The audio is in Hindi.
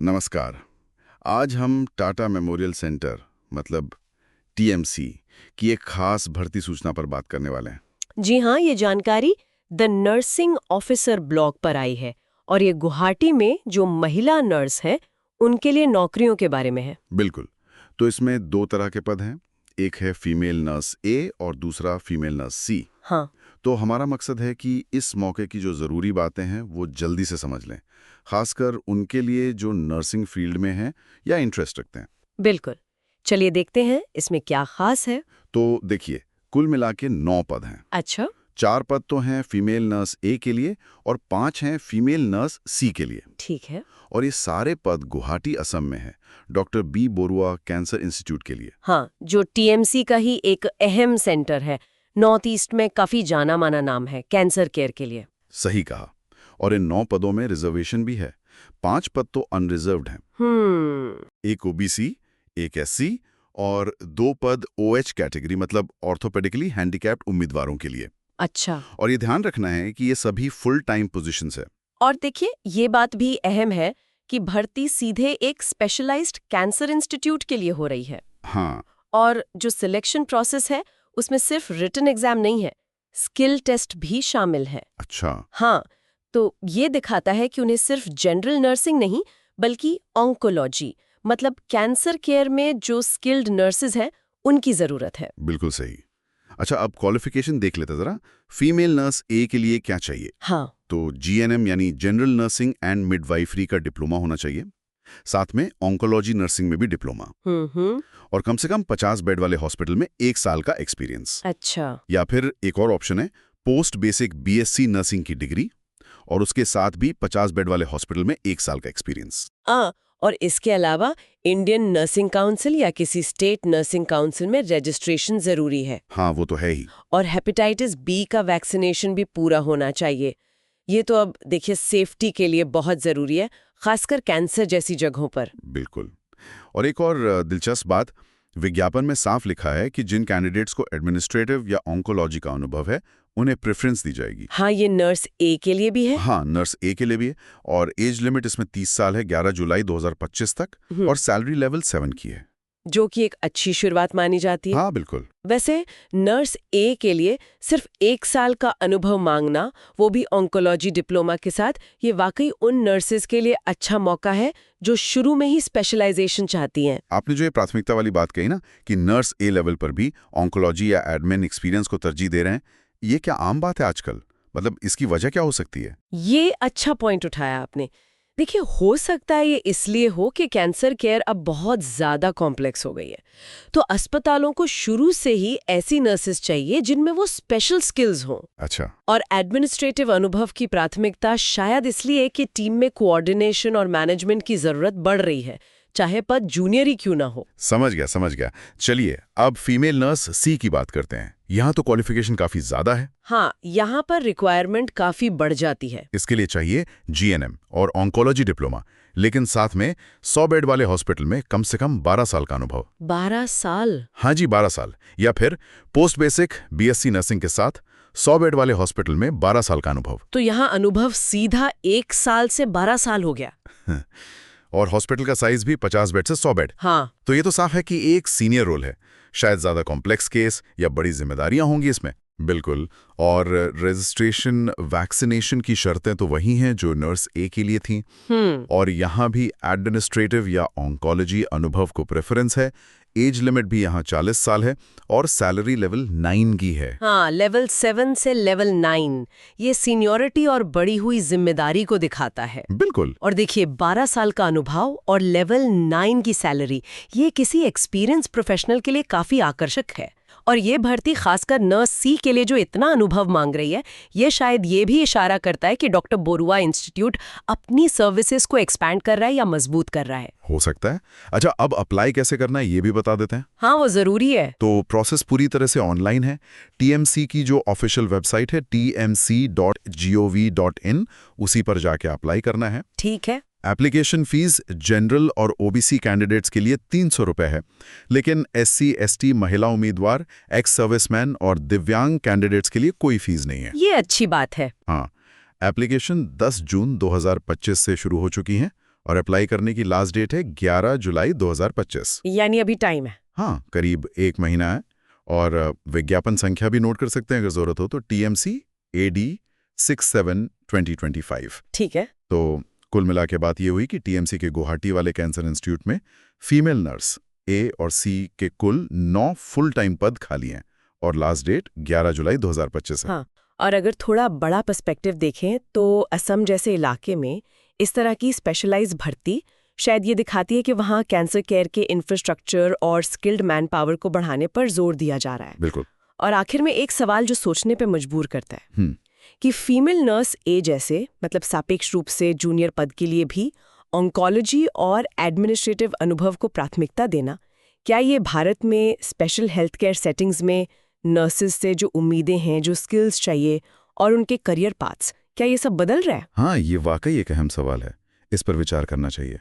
नमस्कार। आज हम टाटा मेमोरियल सेंटर मतलब टीएमसी की एक खास भर्ती सूचना पर बात करने वाले हैं। जी हाँ, ये जानकारी द नर्सिंग ऑफिसर ब्लॉग पर आई है और ये गुवाहाटी में जो महिला नर्स है उनके लिए नौकरियों के बारे में है। बिल्कुल। तो इसमें दो तरह के पद हैं, एक है फीमेल नर्स ए और दूसरा फीमेल नर्स सी। हाँ, तो हमारा मकसद है कि इस मौके की जो ज़रूरी बातें हैं वो जल्दी से समझ लें, खासकर उनके लिए जो नर्सिंग फील्ड में हैं या इंटरेस्ट रखते हैं। बिल्कुल। चलिए देखते हैं इसमें क्या खास है। तो देखिए, कुल मिला के 9 पद हैं। अच्छा, 4 पद तो हैं फीमेल नर्स ए के लिए और 5 हैं फीमेल नर्स सी के लिए। ठीक है। और ये सारे पद गुवाहाटी असम में हैं, doctor B Borooah cancer institute के लिए। हाँ, जो टीएमसी का ही एक अहम सेंटर है, नॉर्थ ईस्ट में काफी जाना माना नाम है कैंसर केयर के लिए। सही कहा। और इन 9 पदों में रिजर्वेशन भी है। 5 पद तो अनरिजर्व्ड हैं, एक ओबीसी, एक एससी और 2 पद ओएच कैटेगरी मतलब ऑर्थोपेडिकली हैंडीकैप्ड उम्मीदवारों के लिए। अच्छा। और ये ध्यान रखना है कि ये सभी फुल टाइम पोजीशंस है। और देखिए, ये बात भी अहम है कि भर्ती सीधे एक स्पेशलाइज्ड कैंसर इंस्टीट्यूट के लिए हो रही है। हाँ। और जो सिलेक्शन प्रोसेस है उसमें सिर्फ रिटन एग्जाम नहीं है, स्किल टेस्ट भी शामिल है। अच्छा। हाँ, तो ये दिखाता है कि उन्हें सिर्फ जनरल नर्सिंग नहीं बल्कि ऑन्कोलॉजी मतलब कैंसर केयर में जो स्किल्ड नर्सेज हैं उनकी जरूरत है। बिल्कुल सही। अच्छा, अब क्वालिफिकेशन देख लेते जरा। फीमेल नर्स ए के लिए क्या चाहिए? हाँ। तो जीएनएम यानी जनरल नर्सिंग एंड मिडवाइफरी का डिप्लोमा होना चाहिए। साथ में ऑन्कोलॉजी नर्सिंग में भी डिप्लोमा। और कम से कम 50 बेड वाले हॉस्पिटल में 1 साल का एक्सपीरियंस। अच्छा। या फिर एक और ऑप्शन है पोस्ट बेसिक बीएससी नर्सिंग की डिग्री और उसके साथ भी 50 बेड वाले हॉस्पिटल में 1 साल का एक्सपीरियंस। और इसके अलावा इंडियन नर्सिंग काउंसिल या किसी स्टेट नर्सिंग काउंसिल में रजिस्ट्रेशन जरूरी है। हाँ, वो तो है ही। और हेपेटाइटिस बी का वैक्सीनेशन भी पूरा होना चाहिए। ये तो अब देखिए सेफ्टी के लिए बहुत जरूरी है, खासकर कैंसर जैसी जगहों पर। बिल्कुल। और एक और दिलचस्प बात, विज्ञापन में साफ लिखा है कि जिन कैंडिडेट्स को एडमिनिस्ट्रेटिव या ऑन्कोलॉजी का अनुभव है उन्हें प्रेफरेंस दी जाएगी। हाँ, ये नर्स ए के लिए भी है। हाँ, नर्स ए के लिए भी है। और एज लिमिट इसमें 30 साल है, 11 जुलाई 2025 तक। और सैलरी लेवल 7 की है, जो कि एक अच्छी शुरुआत मानी जाती है। हाँ बिल्कुल। वैसे नर्स ए के लिए सिर्फ 1 साल का अनुभव मांगना, वो भी ऑन्कोलॉजी डिप्लोमा के साथ, ये वाकई उन नर्सेज के लिए अच्छा मौका है जो शुरू में ही स्पेशलाइजेशन चाहती हैं। आपने जो ये प्राथमिकता वाली बात कही ना कि नर्स ए लेवल पर भी ऑन्कोलॉजी या एडमिन एक्सपीरियंस को तरजीह दे रहे हैं, ये क्या आम बात है आजकल? मतलब इसकी वजह क्या हो सकती है? ये अच्छा पॉइंट उठाया आपने। देखिए, हो सकता है ये इसलिए हो कि कैंसर केयर अब बहुत ज़्यादा कॉम्प्लेक्स हो गई है, तो अस्पतालों को शुरू से ही ऐसी नर्सेज चाहिए जिनमें वो स्पेशल स्किल्स हों। अच्छा। और एडमिनिस्ट्रेटिव अनुभव की प्राथमिकता शायद इसलिए कि टीम में कोऑर्डिनेशन और मैनेजमेंट की ज़रूरत बढ़ रही है, चाहे पद जूनियर ही क्यों ना हो। समझ गया, समझ गया। चलिए अब फीमेल नर्स सी की बात करते हैं। यहाँ तो क्वालिफिकेशन काफी ज्यादा है। हाँ, यहाँ पर रिक्वायरमेंट काफ़ी बढ़ जाती है। इसके लिए चाहिए जीएनएम और ऑन्कोलॉजी डिप्लोमा, लेकिन साथ में 100 बेड वाले हॉस्पिटल में कम से कम 12 साल का अनुभव। 12 साल? हाँ जी, 12 साल। या फिर पोस्ट बेसिक बीएससी नर्सिंग के साथ 100 बेड वाले हॉस्पिटल में 12 साल का अनुभव। तो यहाँ अनुभव सीधा 1 साल से 12 साल हो गया। और हॉस्पिटल का साइज भी 50 बेड से 100 बेड। हाँ। तो ये तो साफ है कि एक सीनियर रोल है, शायद ज्यादा कॉम्प्लेक्स केस या बड़ी जिम्मेदारियां होंगी इसमें। बिल्कुल। और रजिस्ट्रेशन वैक्सीनेशन की शर्तें तो वही हैं जो नर्स ए के लिए थीं। और यहाँ भी एडमिनिस्ट्रेटिव या ऑन्कोलॉजी अनुभव को प्रेफरेंस है। एज लिमिट भी यहाँ 40 साल है और सैलरी लेवल 9 की है। हाँ, लेवल 7 से लेवल 9, ये सीनियरिटी और बढ़ी हुई जिम्मेदारी को दिखाता है। बिल्कुल। और देखिए, 12 साल का अनुभव और लेवल 9 की सैलरी, ये किसी एक्सपीरियंस प्रोफेशनल के लिए काफी आकर्षक है। और ये भर्ती खासकर नर्स सी के लिए जो इतना अनुभव मांग रही है, ये शायद ये भी इशारा करता है कि डॉक्टर बोरुआ इंस्टीट्यूट अपनी सर्विसेज को एक्सपैंड कर रहा है या मजबूत कर रहा है। हो सकता है। अच्छा, अब अप्लाई कैसे करना है ये भी बता देते हैं। हाँ, वो जरूरी है। तो प्रोसेस पूरी तरह से ऑनलाइन है। टीएमसी की जो ऑफिशियल वेबसाइट है tmc.gov.in, उसी पर जाके अप्लाई करना है। ठीक है। एप्लीकेशन फीस जनरल और ओबीसी कैंडिडेट्स के लिए 300 रुपए है, लेकिन एससी, एसटी, महिला उम्मीदवार, एक्स सर्विसमैन और दिव्यांग कैंडिडेट्स के लिए कोई फीस नहीं है। ये अच्छी बात है। हाँ, एप्लीकेशन 10 जून 2025 से शुरू हो चुकी हैं और अप्लाई करने की लास्ट डेट है 11 जुलाई 2025। यानी अभी टाइम है। हाँ, करीब 1 महीना है। और विज्ञापन संख्या भी नोट कर सकते हैं अगर जरूरत हो तो, TMC AD 67/2025। ठीक है। तो कुल मिला के बात ये हुई कि TMC के गुवाहाटी वाले कैंसर इंस्टीट्यूट में फीमेल नर्स A और C के कुल 9 फुल टाइम पद खाली हैं और लास्ट डेट 11 जुलाई 2025 है। हाँ, और अगर थोड़ा बड़ा पर्सपेक्टिव देखें तो असम जैसे इलाके में इस तरह की स्पेशलाइज भर्ती शायद ये दिखाती है कि वहाँ कैंसर केयर के इंफ्रास्ट्रक्चर और स्किल्ड मैन पावर को बढ़ाने पर जोर दिया जा रहा है। बिल्कुल। और आखिर में एक सवाल जो सोचने पे मजबूर करता है कि फीमेल नर्स ए जैसे मतलब सापेक्ष रूप से जूनियर पद के लिए भी ऑन्कोलॉजी और एडमिनिस्ट्रेटिव अनुभव को प्राथमिकता देना, क्या ये भारत में स्पेशल हेल्थ केयर सेटिंग्स में नर्सेज से जो उम्मीदें हैं, जो स्किल्स चाहिए और उनके करियर पाथ्स, क्या ये सब बदल रहा है? हाँ, ये वाकई एक अहम सवाल है। इस पर विचार करना चाहिए।